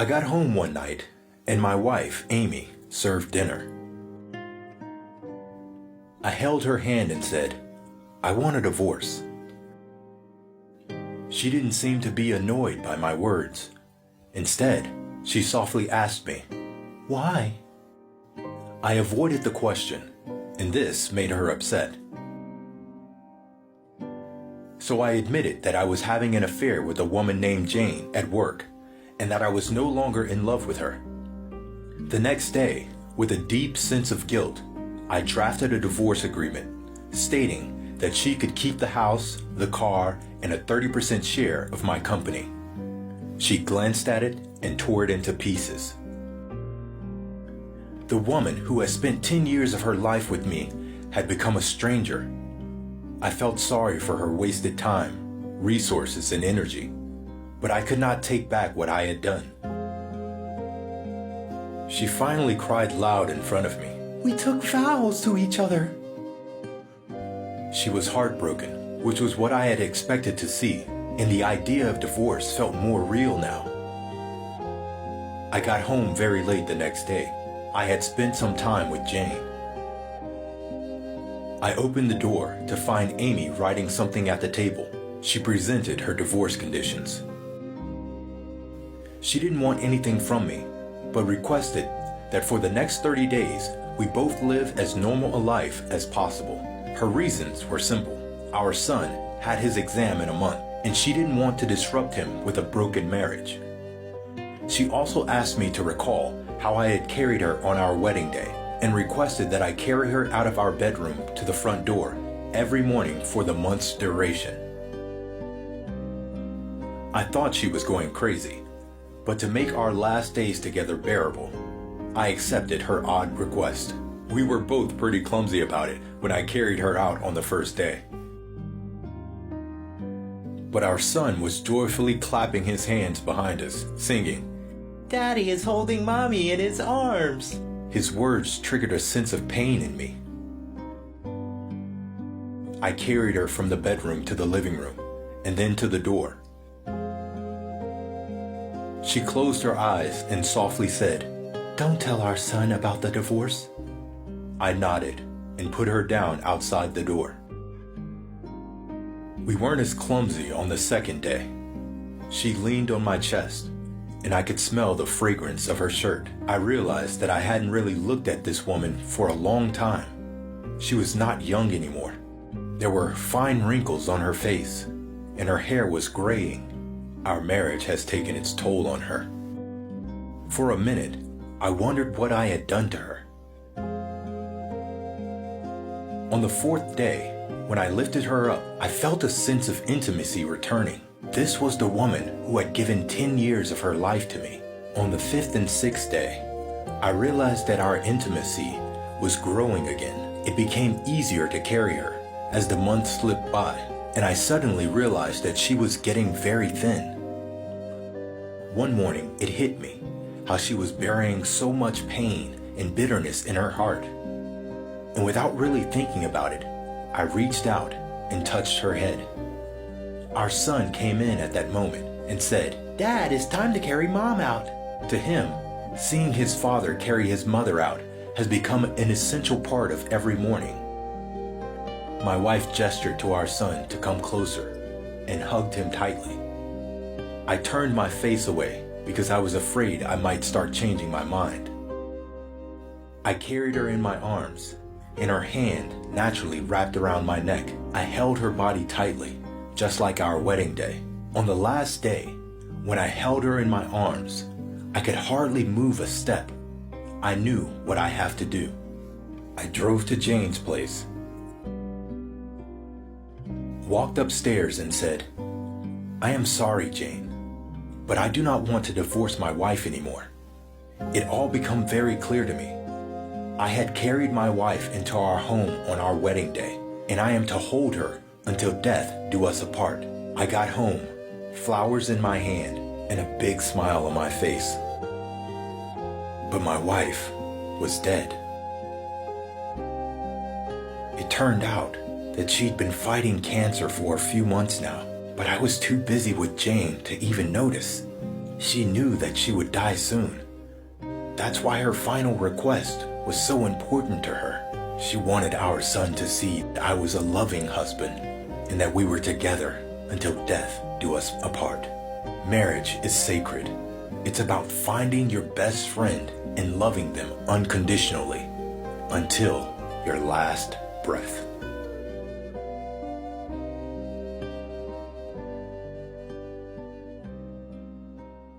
I got home one night, and my wife, Amy, served dinner. I held her hand and said, "I want a divorce." She didn't seem to be annoyed by my words. Instead, she softly asked me, "Why?" I avoided the question, and this made her upset. So I admitted that I was having an affair with a woman named Jane at work, and that I was no longer in love with her. The next day, with a deep sense of guilt, I drafted a divorce agreement, stating that she could keep the house, the car, and a 30% share of my company. She glanced at it and tore it into pieces. The woman who has spent 10 years of her life with me had become a stranger. I felt sorry for her wasted time, resources, and energy, but I could not take back what I had done. She finally cried loud in front of me. "We took vows to each other." She was heartbroken, which was what I had expected to see, and the idea of divorce felt more real now. I got home very late the next day. I had spent some time with Jane. I opened the door to find Amy writing something at the table. She presented her divorce conditions. She didn't want anything from me, but requested that for the next 30 days, we both live as normal a life as possible. Her reasons were simple. Our son had his exam in a month, and she didn't want to disrupt him with a broken marriage. She also asked me to recall how I had carried her on our wedding day, and requested that I carry her out of our bedroom to the front door every morning for the month's duration. I thought she was going crazy, but to make our last days together bearable, I accepted her odd request. We were both pretty clumsy about it when I carried her out on the first day. But our son was joyfully clapping his hands behind us, singing, "Daddy is holding Mommy in his arms." His words triggered a sense of pain in me. I carried her from the bedroom to the living room, and then to the door. She closed her eyes and softly said, "Don't tell our son about the divorce." I nodded and put her down outside the door. We weren't as clumsy on the second day. She leaned on my chest, and I could smell the fragrance of her shirt. I realized that I hadn't really looked at this woman for a long time. She was not young anymore. There were fine wrinkles on her face, and her hair was graying. Our marriage has taken its toll on her. For a minute, I wondered what I had done to her. On the fourth day, when I lifted her up, I felt a sense of intimacy returning. This was the woman who had given 10 years of her life to me. On the fifth and sixth day, I realized that our intimacy was growing again. It became easier to carry her as the months slipped by, and I suddenly realized that she was getting very thin. One morning, it hit me how she was burying so much pain and bitterness in her heart. And without really thinking about it, I reached out and touched her head. Our son came in at that moment and said, "Dad, it's time to carry Mom out." To him, seeing his father carry his mother out has become an essential part of every morning. My wife gestured to our son to come closer and hugged him tightly. I turned my face away because I was afraid I might start changing my mind. I carried her in my arms, and her hand naturally wrapped around my neck. I held her body tightly, just like our wedding day. On the last day, when I held her in my arms, I could hardly move a step. I knew what I have to do. I drove to Jane's place, walked upstairs and said, "I am sorry, Jane, but I do not want to divorce my wife anymore." It all became very clear to me. I had carried my wife into our home on our wedding day, and I am to hold her until death do us apart. I got home, flowers in my hand, and a big smile on my face. But my wife was dead. It turned out that she'd been fighting cancer for a few months now, but I was too busy with Jane to even notice. She knew that she would die soon. That's why her final request was so important to her. She wanted our son to see I was a loving husband and that we were together until death do us apart. Marriage is sacred. It's about finding your best friend and loving them unconditionally until your last breath.